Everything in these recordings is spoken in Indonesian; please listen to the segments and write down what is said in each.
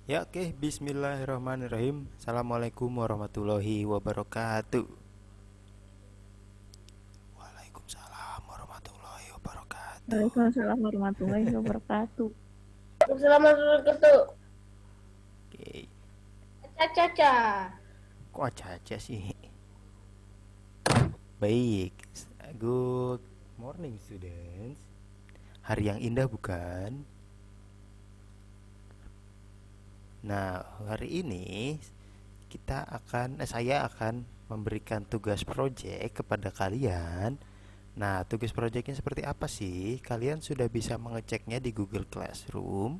Ya oke, bismillahirrahmanirrahim. Assalamualaikum warahmatullahi wabarakatuh. Waalaikumsalam warahmatullahi wabarakatuh. Waalaikumsalam warahmatullahi wabarakatuh. Selamat berketuk. Oke, Caca. kok aja sih? Baik, good morning students. Hari yang indah bukan? Nah, hari ini saya akan memberikan tugas project kepada kalian. Nah, tugas proyeknya seperti apa sih? Kalian sudah bisa mengeceknya di Google Classroom.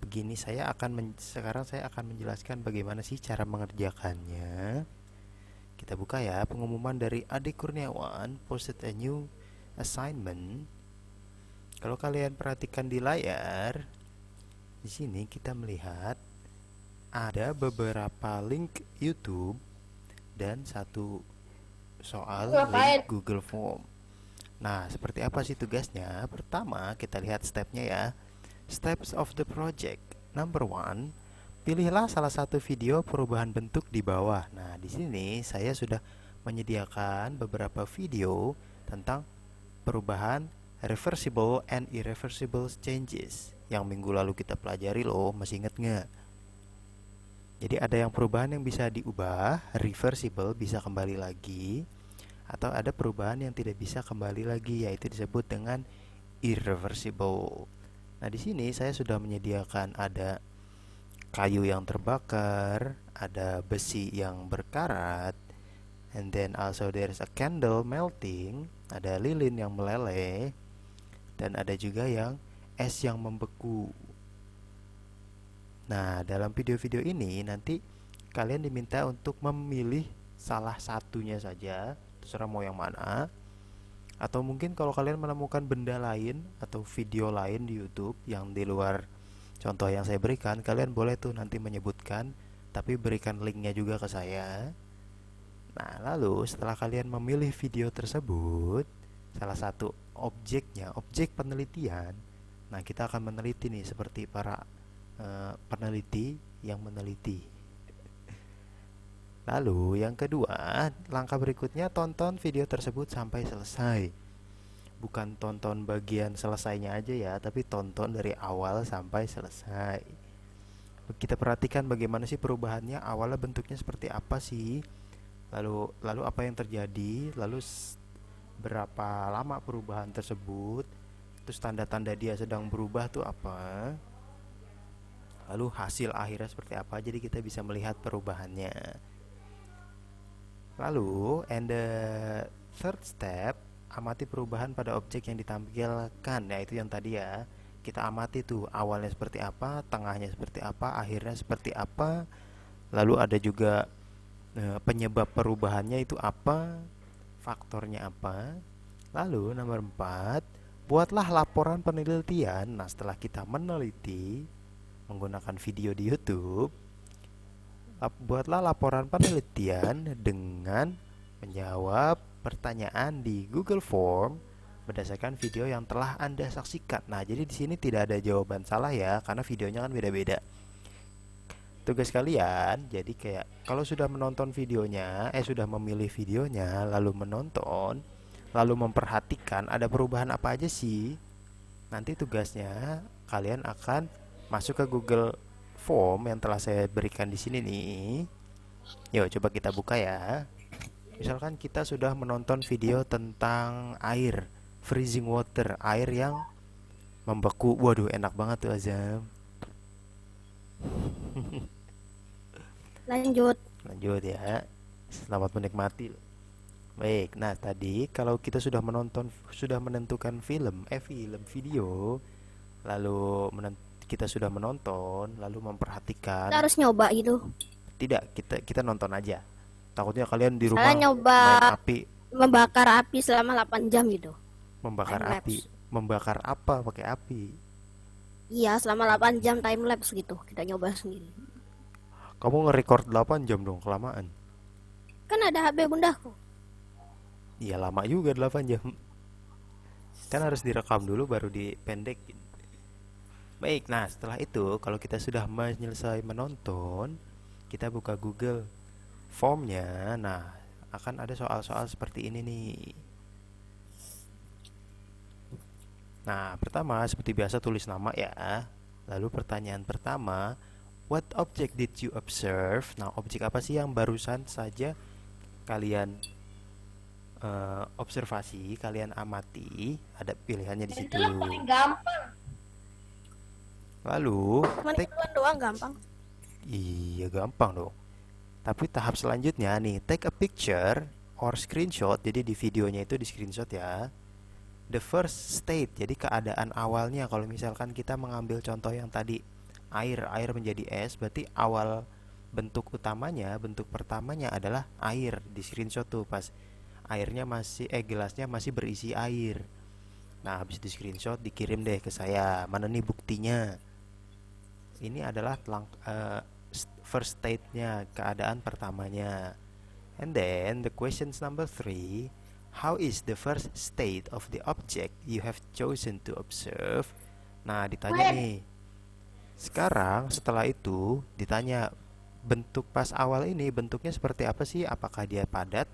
Begini, sekarang saya akan menjelaskan bagaimana sih cara mengerjakannya. Kita buka ya, pengumuman dari Ade Kurniawan, posted a new assignment. Kalau kalian perhatikan di layar, di sini kita melihat ada beberapa link YouTube dan satu soal Ngapain? link Google Form. Nah, seperti apa sih tugasnya? Pertama, kita lihat stepnya ya. Steps of the project. Number one, pilihlah salah satu video perubahan bentuk di bawah. Nah, di sini saya sudah menyediakan beberapa video tentang perubahan reversible and irreversible changes yang minggu lalu kita pelajari loh, masih inget nggak? Jadi ada yang perubahan yang bisa diubah, reversible bisa kembali lagi, atau ada perubahan yang tidak bisa kembali lagi, yaitu disebut dengan irreversible. Nah, di sini saya sudah menyediakan ada kayu yang terbakar, ada besi yang berkarat, and then also there's a candle melting, ada lilin yang meleleh, dan ada juga yang es yang membeku. Nah, dalam video-video ini nanti kalian diminta untuk memilih salah satunya saja, terserah mau yang mana. Atau mungkin kalau kalian menemukan benda lain atau video lain di YouTube yang di luar contoh yang saya berikan, kalian boleh tuh nanti menyebutkan, tapi berikan linknya juga ke saya. Nah, lalu setelah kalian memilih video tersebut, salah satu objeknya, objek penelitian, nah kita akan meneliti nih seperti para peneliti yang meneliti. Lalu yang kedua, langkah berikutnya tonton video tersebut sampai selesai. Bukan tonton bagian selesainya aja ya, tapi tonton dari awal sampai selesai. Kita perhatikan bagaimana sih perubahannya, awalnya bentuknya seperti apa sih? Lalu apa yang terjadi? Berapa lama perubahan tersebut? Terus tanda-tanda dia sedang berubah tuh apa? Lalu hasil akhirnya seperti apa? Jadi kita bisa melihat perubahannya. Lalu, and the third step, amati perubahan pada objek yang ditampilkan. Ya, itu yang tadi ya. Kita amati tuh awalnya seperti apa, tengahnya seperti apa, akhirnya seperti apa. Lalu ada juga penyebab perubahannya itu apa, faktornya apa. Lalu nomor 4, buatlah laporan penelitian. Nah, setelah kita meneliti menggunakan video di YouTube, buatlah laporan penelitian dengan menjawab pertanyaan di Google Form berdasarkan video yang telah Anda saksikan. Nah, jadi di sini tidak ada jawaban salah ya, karena videonya kan beda-beda. Tugas kalian jadi kayak kalau sudah menonton videonya, sudah memilih videonya, lalu menonton, lalu memperhatikan ada perubahan apa aja sih. Nanti tugasnya kalian akan masuk ke Google Form yang telah saya berikan di sini nih. Yuk coba kita buka ya. Misalkan kita sudah menonton video tentang air, freezing water, air yang membeku. Waduh, enak banget tuh Azam. Lanjut. Lanjut ya. Selamat menikmati. Baik, nah tadi kalau kita sudah menentukan film video, lalu kita sudah menonton, lalu memperhatikan. Kita harus nyoba gitu. Tidak, kita nonton aja. Takutnya kalian di Saya rumah nyoba main api, membakar api selama 8 jam gitu. membakar Time api. lapse. Membakar apa pakai api? Iya, selama 8 jam time lapse gitu. Kita nyoba sendiri. Kamu nge-record 8 jam dong, kelamaan. Kan ada HP bundaku. Iya, lama juga 8 jam. Kan harus direkam dulu baru dipendekin. Baik, nah setelah itu kalau kita sudah menyelesai menonton, kita buka Google Formnya. Nah, akan ada soal-soal seperti ini nih. Nah, pertama seperti biasa tulis nama ya. Lalu pertanyaan pertama, what object did you observe? Nah, objek apa sih yang barusan saja kalian observasi, kalian amati? Ada pilihannya di Dan situ. itu yang paling gampang. Lalu, Cuman take ituan doang gampang. iya gampang dong. Tapi tahap selanjutnya nih, take a picture or screenshot. Jadi di videonya itu di screenshot ya. The first state, jadi keadaan awalnya. Kalau misalkan kita mengambil contoh yang tadi, air menjadi es, berarti awal bentuk utamanya, bentuk pertamanya adalah air. Di screenshot tuh pas airnya masih gelasnya masih berisi air. Nah, habis di screenshot dikirim deh ke saya. Mana nih buktinya? Ini adalah first state-nya, keadaan pertamanya. And then the questions number 3, how is the first state of the object you have chosen to observe? Nah, ditanya nih. Sekarang setelah itu ditanya bentuk pas awal ini bentuknya seperti apa sih? Apakah dia padat?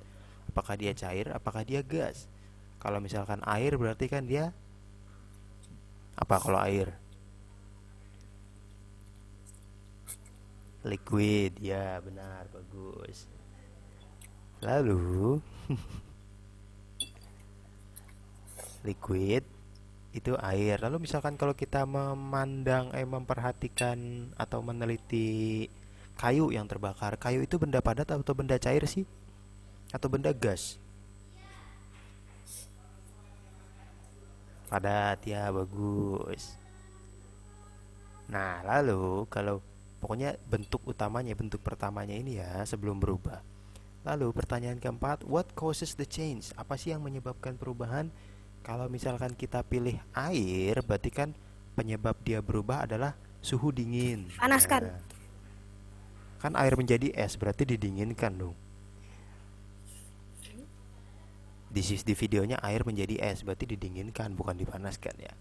Apakah dia cair? Apakah dia gas? Kalau misalkan air berarti kan dia apa kalau air? Liquid. Ya, benar, bagus. Lalu liquid itu air. Lalu misalkan kalau kita memperhatikan atau meneliti kayu yang terbakar, kayu itu benda padat atau benda cair sih? Atau benda gas? Padat ya, bagus. Nah, lalu kalau pokoknya bentuk utamanya, bentuk pertamanya ini ya sebelum berubah. Lalu pertanyaan keempat, what causes the change? Apa sih yang menyebabkan perubahan? Kalau misalkan kita pilih air, berarti kan penyebab dia berubah adalah suhu dingin. Panaskan. Nah, kan air menjadi es, berarti didinginkan dong. Di videonya air menjadi es, berarti didinginkan, bukan dipanaskan ya.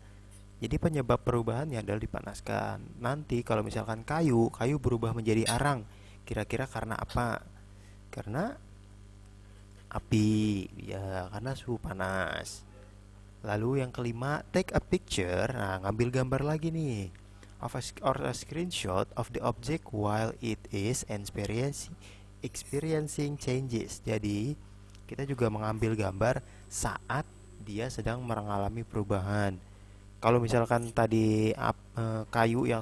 Jadi penyebab perubahannya adalah dipanaskan. Nanti kalau misalkan kayu berubah menjadi arang. Kira-kira karena apa? Karena api, ya karena suhu panas. Lalu yang kelima, take a picture. Nah, ngambil gambar lagi nih. Or a screenshot of the object while it is experiencing changes. Jadi, kita juga mengambil gambar saat dia sedang mengalami perubahan. Kalau misalkan tadi kayu yang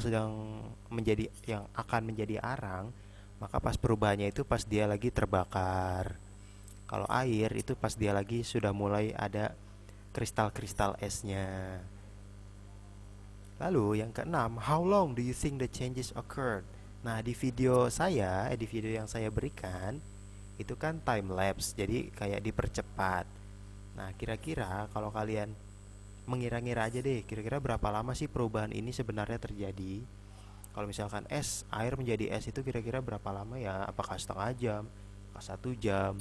akan menjadi arang, maka pas perubahannya itu pas dia lagi terbakar. Kalau air itu pas dia lagi sudah mulai ada kristal-kristal esnya. Lalu yang keenam, how long do you think the changes occurred? Nah, di video yang saya berikan itu kan time lapse, jadi kayak dipercepat. Nah, kira-kira kalau kalian mengira-ngira aja deh, kira-kira berapa lama sih perubahan ini sebenarnya terjadi? Kalau misalkan air menjadi es itu kira-kira berapa lama ya? Apakah setengah jam? Apakah 1 jam?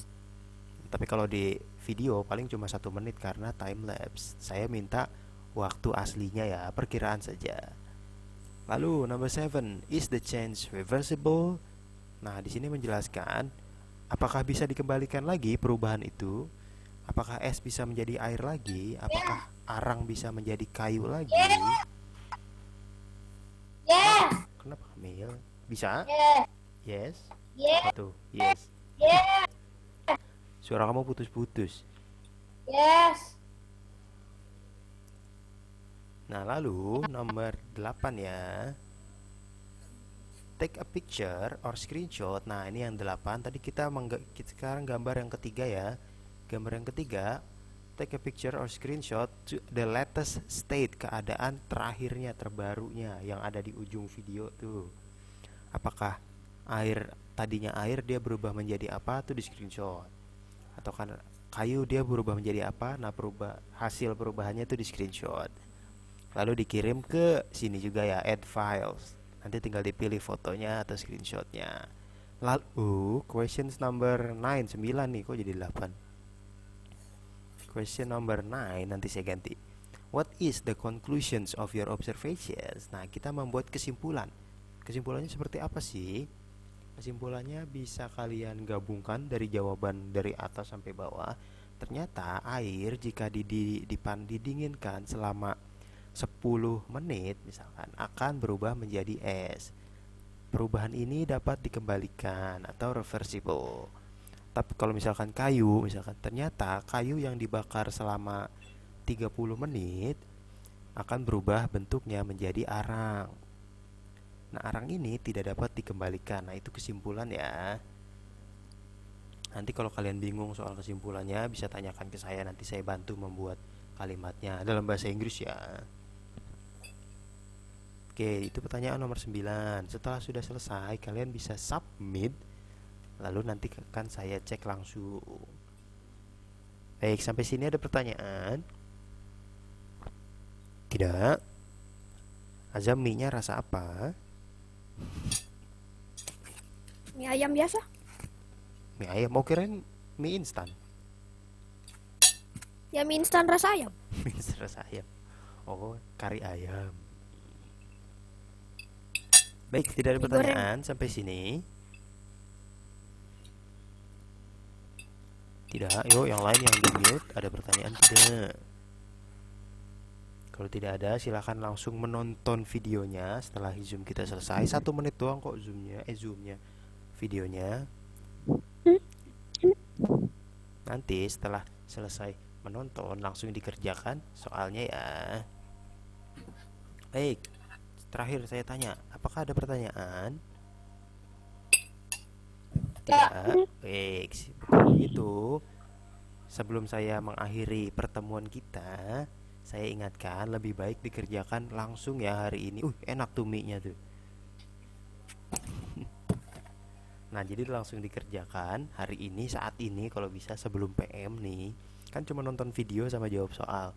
Tapi kalau di video paling cuma 1 menit karena time lapse. Saya minta waktu aslinya ya, perkiraan saja. Lalu number 7, is the change reversible? Nah, di sini menjelaskan apakah bisa dikembalikan lagi perubahan itu? Apakah es bisa menjadi air lagi? Apakah arang bisa menjadi kayu lagi? Yes. Kenapa Kamil? Bisa? Yes. Yes. Yes. Apa tuh? Yes. Yes. Suara kamu putus-putus. Yes. Nah, lalu nomor 8 ya. Take a picture or screenshot. Nah, ini yang 8. Tadi kita sekarang gambar yang ketiga ya. Gambar yang ketiga, take a picture or screenshot to the latest state, keadaan terakhirnya, terbarunya yang ada di ujung video tuh. Apakah tadinya air dia berubah menjadi apa tuh di screenshot? Atau kan kayu dia berubah menjadi apa? Nah, hasil perubahannya tuh di screenshot. Lalu dikirim ke sini juga ya, add files. Nanti tinggal dipilih fotonya atau screenshotnya. Lalu questions number 9, 9 nih kok jadi 8. Question number 9 nanti saya ganti. What is the conclusions of your observations? Nah, kita membuat kesimpulan. Kesimpulannya seperti apa sih? Kesimpulannya bisa kalian gabungkan dari jawaban dari atas sampai bawah. Ternyata air jika didinginkan selama 10 menit misalkan akan berubah menjadi es. Perubahan ini dapat dikembalikan atau reversible. Tapi kalau misalkan kayu, misalkan ternyata kayu yang dibakar selama 30 menit akan berubah bentuknya menjadi arang. Nah, arang ini tidak dapat dikembalikan. Nah, itu kesimpulan ya. Nanti kalau kalian bingung soal kesimpulannya bisa tanyakan ke saya, nanti saya bantu membuat kalimatnya dalam bahasa Inggris ya. Oke, itu pertanyaan nomor 9. Setelah sudah selesai, kalian bisa submit. Lalu nanti akan saya cek langsung. Baik, sampai sini ada pertanyaan? Tidak. Azam mie-nya rasa apa? Mie ayam biasa. Mie ayam, mau kirain mie instan. Ya mie instan rasa ayam. Mie instan rasa ayam. Oh, kari ayam. Baik, tidak ada Mie goreng. pertanyaan sampai sini. Tidak, yuk yang lain yang di mute. Ada pertanyaan tidak? Kalau tidak ada, silahkan langsung menonton videonya setelah Zoom kita selesai. 1 menit doang kok Zoomnya, videonya. Nanti setelah selesai menonton, langsung dikerjakan soalnya ya. Baik, terakhir saya tanya, apakah ada pertanyaan? Tidak. Baik, itu sebelum saya mengakhiri pertemuan kita, saya ingatkan lebih baik dikerjakan langsung ya hari ini. Enak tuh mie-nya tuh. Nah, jadi langsung dikerjakan hari ini, saat ini kalau bisa sebelum PM nih. Kan cuma nonton video sama jawab soal.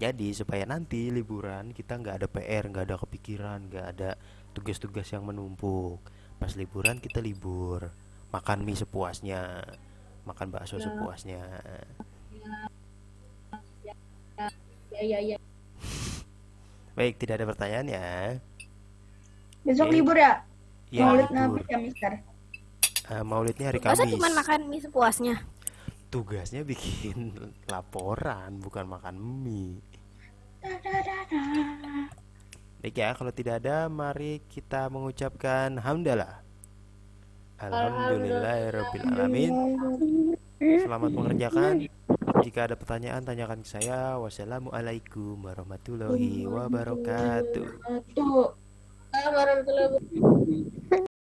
Jadi supaya nanti liburan kita nggak ada PR, nggak ada kepikiran, nggak ada tugas-tugas yang menumpuk. Pas liburan kita libur, makan mie sepuasnya, makan bakso sepuasnya. Ya. Baik, tidak ada pertanyaan ya. Besok Oke. libur ya? Iya, Maulid libur. Nabi ya, Mister? Maulidnya hari Masa Kamis. cuma makan mie sepuasnya? Tugasnya bikin laporan, bukan makan mie. Baik ya, kalau tidak ada, mari kita mengucapkan hamdalah. Alhamdulillahirrabbilalamin. Selamat mengerjakan. Jika ada pertanyaan, tanyakan ke saya. Wassalamualaikum warahmatullahi wabarakatuh. Tuh. Warahmatullahi wabarakatuh.